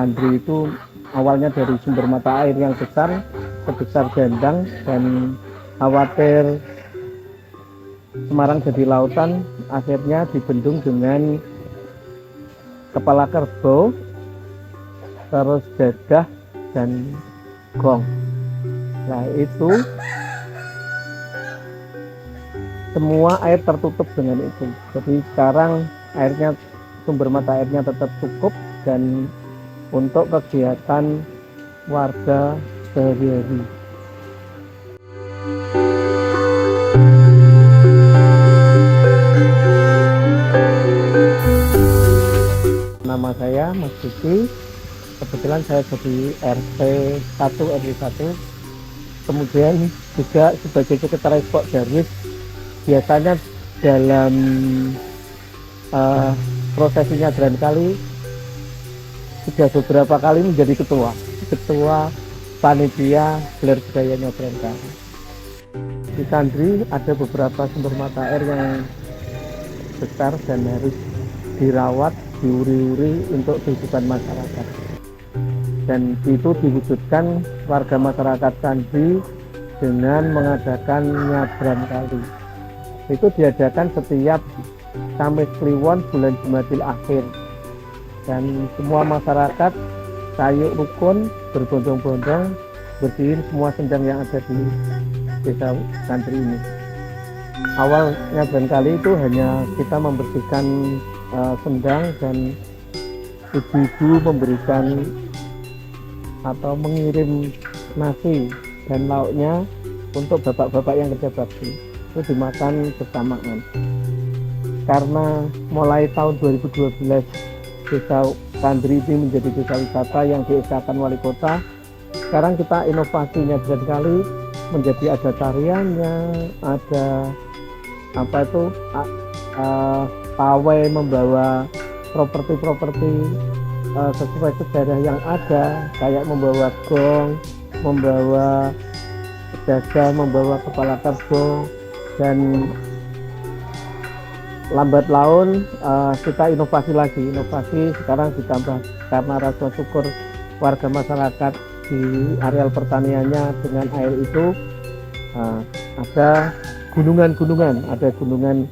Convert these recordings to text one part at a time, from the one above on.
Kandri itu awalnya dari sumber mata air yang besar sebesar Gendang, dan khawatir Semarang jadi lautan, akhirnya dibendung dengan kepala kerbau, terus gagah dan gong. Nah itu semua air tertutup dengan itu. Jadi sekarang airnya, sumber mata airnya tetap cukup dan untuk kegiatan warga sehari-hari. Nama saya Mas Diki, kebetulan saya jadi RT 1 RW 1, kemudian juga sebagai sekretaris Pokjarwis. Biasanya dalam prosesi nyadran kali sudah beberapa kali menjadi ketua panitia gelar budaya nyadran kali. Di Kandri ada beberapa sumber mata air yang besar dan harus dirawat, diuri-uri untuk kehidupan masyarakat, dan itu diwujudkan warga masyarakat Kandri dengan mengadakan nyadran kali. Itu diadakan setiap Kamis Kliwon bulan Jumadil Akhir, dan semua masyarakat sayuk rukun berbondong-bondong bersihin semua sendang yang ada di desa Kandri ini. Awal nyadran kali itu hanya kita membersihkan sendang, dan ibu-ibu memberikan atau mengirim nasi dan lauknya untuk bapak-bapak yang kerja bakti, itu dimakan bersamaan. Karena mulai tahun 2012 desa Kandri ini menjadi desa wisata yang dieskakan wali kota, sekarang kita inovasi nyadran kali menjadi ada tariannya, ada pawai membawa properti-properti sesuai sejarah yang ada, kayak membawa gong, membawa dada, membawa kepala kerbau, dan lambat laun kita inovasi sekarang ditambah karena rasa syukur warga masyarakat di areal pertaniannya dengan air itu, ada gunungan-gunungan, ada gunungan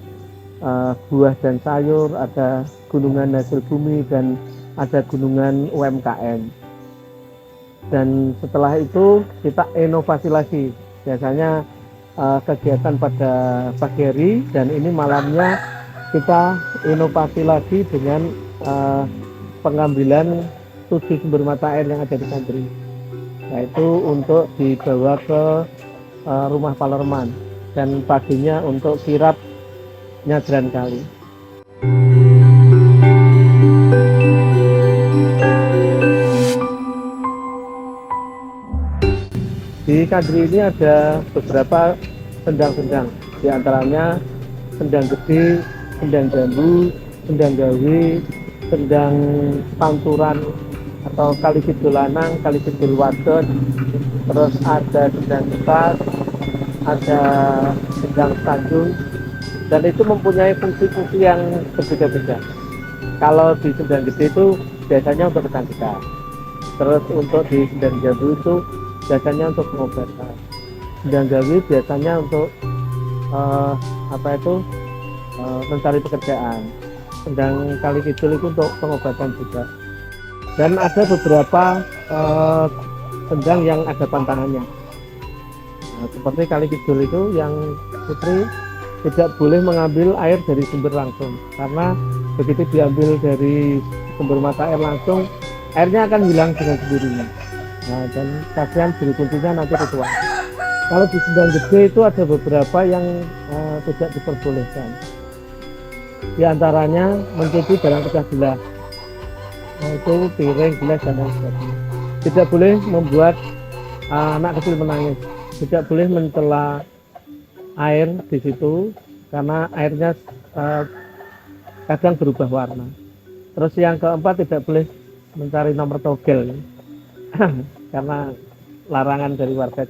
buah dan sayur, ada gunungan hasil bumi, dan ada gunungan UMKM. Dan setelah itu kita inovasi lagi, biasanya kegiatan pada pagi hari, dan ini malamnya kita inovasi lagi dengan pengambilan 7 sumber mata air yang ada di Kandri, yaitu untuk dibawa ke rumah Palerman, dan paginya untuk kirap nyadran kali. Di Kandri ini ada beberapa sendang-sendang, diantaranya sendang gede, sendang jambu, sendang gawe, sendang panturan atau kali kidul lanang, kali kidul wadon, terus ada sendang besar, ada sendang tanjung, dan itu mempunyai fungsi-fungsi yang berbeda-beda. Kalau di sendang gede itu biasanya untuk kecantikan, terus untuk di sendang jambu itu biasanya untuk pengobatan, sendang gawe biasanya untuk mencari pekerjaan, sendang kali kidul itu untuk pengobatan juga. Dan ada beberapa sendang yang ada pantangannya. Nah, seperti kali kidul itu yang putri tidak boleh mengambil air dari sumber langsung, karena begitu diambil dari sumber mata air langsung, airnya akan hilang dengan sendirinya. Nah, dan kasihan bulu kuntinya nanti ketuaan. Kalau di sendang gede itu ada beberapa yang tidak diperbolehkan. Di antaranya mencuci barang pecah belah, itu piring, gelas, dan lain sebagainya. Tidak boleh membuat anak kecil menangis, tidak boleh mencela air di situ karena airnya kadang berubah warna. Terus yang keempat, tidak boleh mencari nomor togel karena larangan dari warga.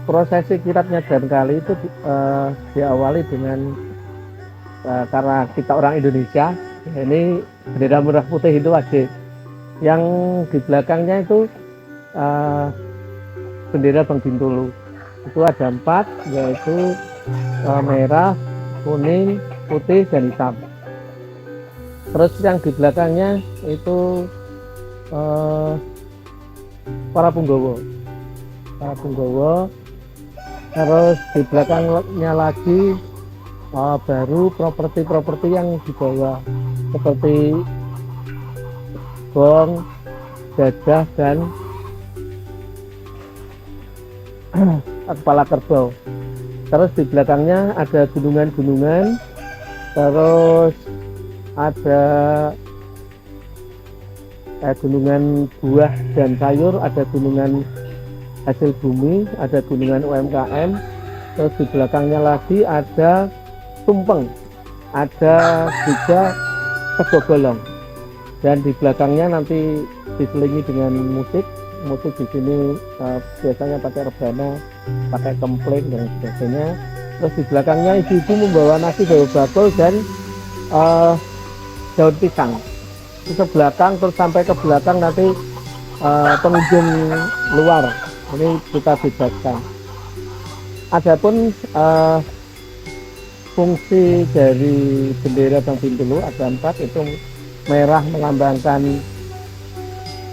prosesi kirapnya dan kali itu diawali dengan karena kita orang Indonesia, ini bendera merah putih itu wajib. Yang di belakangnya itu bendera Bank Bintulu. Itu ada 4, yaitu merah, kuning, putih, dan hitam. Terus yang di belakangnya itu para punggawa. Terus di belakangnya lagi baru properti-properti yang dibawa seperti gong, gajah, dan kepala kerbau. Terus di belakangnya ada gunungan-gunungan, terus ada gunungan buah dan sayur, ada gunungan hasil bumi, ada gunungan UMKM. Terus di belakangnya lagi ada tumpeng, ada juga kedobolong, dan di belakangnya nanti diselingi dengan musik di sini biasanya pakai rebana, pakai kempleng dan sebagainya. Terus di belakangnya ibu-ibu membawa nasi bawa bakul dan daun pisang. Ke belakang, terus sampai ke belakang nanti pengunjung luar ini kita bebaskan. Adapun fungsi dari bendera Bank Bintulu ada 4, itu merah melambangkan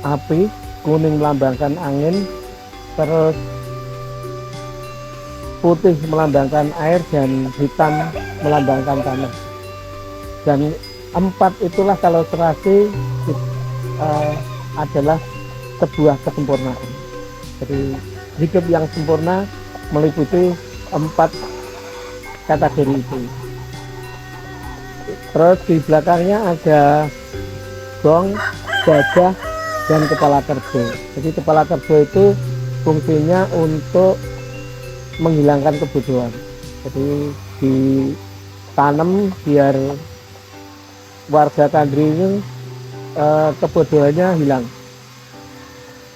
api, kuning melambangkan angin, terus putih melambangkan air, dan hitam melambangkan tanah. Dan 4 itulah kalau serasi adalah sebuah kesempurnaan. Jadi hidup yang sempurna meliputi 4 kategori itu. Terus di belakangnya ada gong, gajah, dan kepala kerbau. Jadi kepala kerbau itu fungsinya untuk menghilangkan kebodohan. Jadi ditanam biar warga Kandri ini kebodohannya hilang.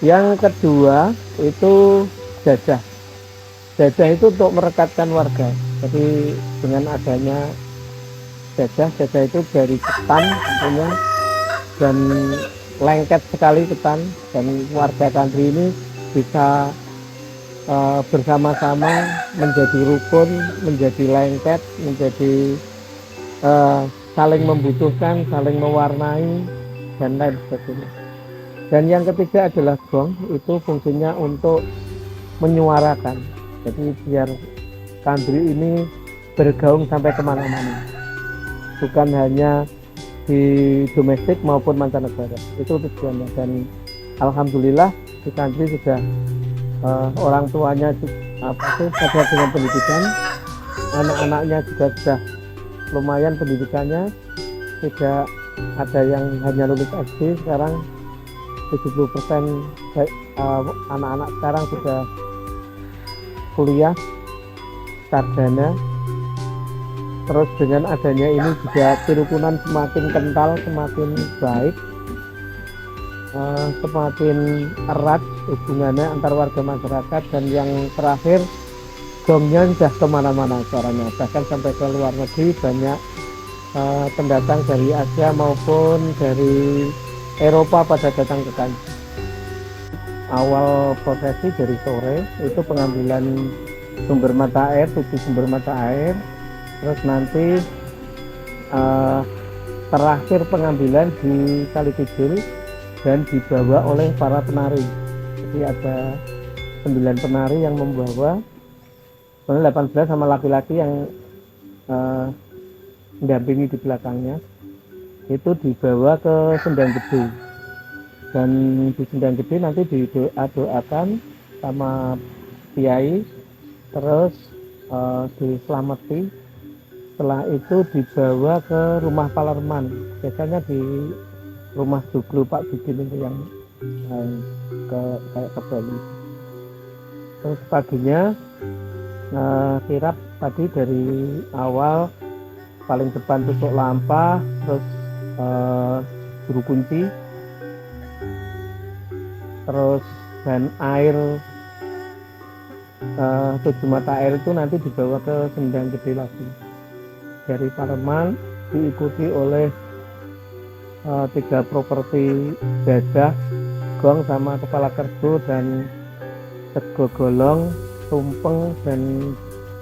Yang kedua itu gajah. Gajah itu untuk merekatkan warga. Jadi dengan adanya gajah itu dari ketan tentunya, dan lengket sekali ketan, dan warga Kandri ini bisa bersama-sama menjadi rukun, menjadi lengket, menjadi saling membutuhkan, saling mewarnai, dan lain sebagainya. Dan yang ketiga adalah gong, itu fungsinya untuk menyuarakan. Jadi biar Kandri ini bergaung sampai kemana-mana, bukan hanya di domestik maupun mancanegara. Itu tujuannya. Dan alhamdulillah di Kandri sudah orang tuanya sadar dengan pendidikan, anak-anaknya juga sudah lumayan pendidikannya, tidak ada yang hanya lulus SD. Sekarang 70% anak-anak sekarang sudah kuliah sarjana. Terus dengan adanya ini juga kerukunan semakin kental, semakin baik, semakin erat hubungannya antar warga masyarakat. Dan yang terakhir, gongnya sudah kemana-mana suaranya, bahkan sampai ke luar negeri. Banyak pendatang dari Asia maupun dari Eropa pada datang ke Kandri. Awal prosesi dari sore itu pengambilan sumber mata air, 7 sumber mata air. Terus nanti terakhir pengambilan di Kali Kidul dan dibawa oleh para penari. Jadi ada 9 penari yang membawa, 18 sama laki-laki yang mendampingi di belakangnya. Itu dibawa ke Sendang Gede, dan di Sendang Gede nanti didoakan sama kiai, terus diselamati. Setelah itu dibawa ke rumah Palerman, biasanya di rumah Joglo Pak Bidin itu yang kayak ke Bali. Terus paginya kirap tadi dari awal, paling depan tusuk lampa, terus juru kunci, terus dan air tujuh mata air itu nanti dibawa ke Sendang Gede lagi dari Pareman, diikuti oleh 3 properti Gajah, Gong sama Kepala Kerbo dan Sego Golong, Tumpeng dan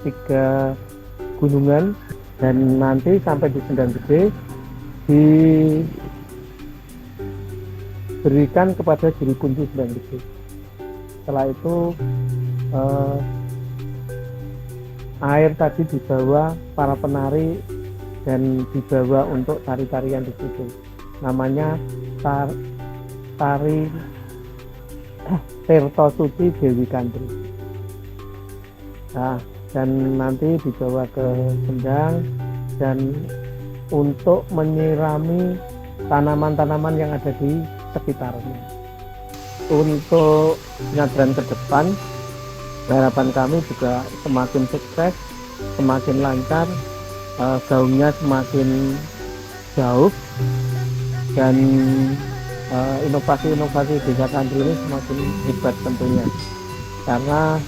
3 gunungan, dan nanti sampai di Sendang Gede diberikan kepada juru kunci Sendang Gede. Setelah itu air tadi dibawa para penari dan dibawa untuk tari-tarian di situ. Namanya tari Tirto Suci Dewi Kandri. Nah, dan nanti dibawa ke Sendang dan untuk menyirami tanaman-tanaman yang ada di sekitarnya. Untuk nyadran ke depan, harapan kami juga semakin sukses, semakin lancar, gaungnya semakin jauh, dan inovasi-inovasi Desa Kandri ini semakin hebat tentunya, karena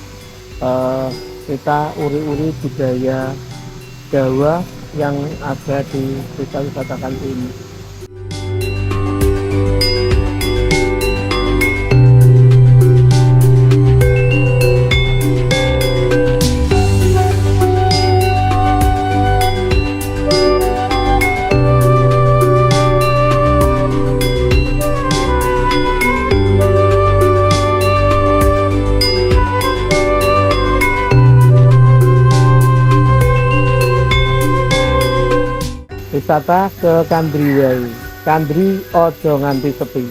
kita uri-uri budaya Jawa yang ada di Desa Wisata Kandri ini. Wisata ke Kandri wae. Kandri ojo nganti sepi.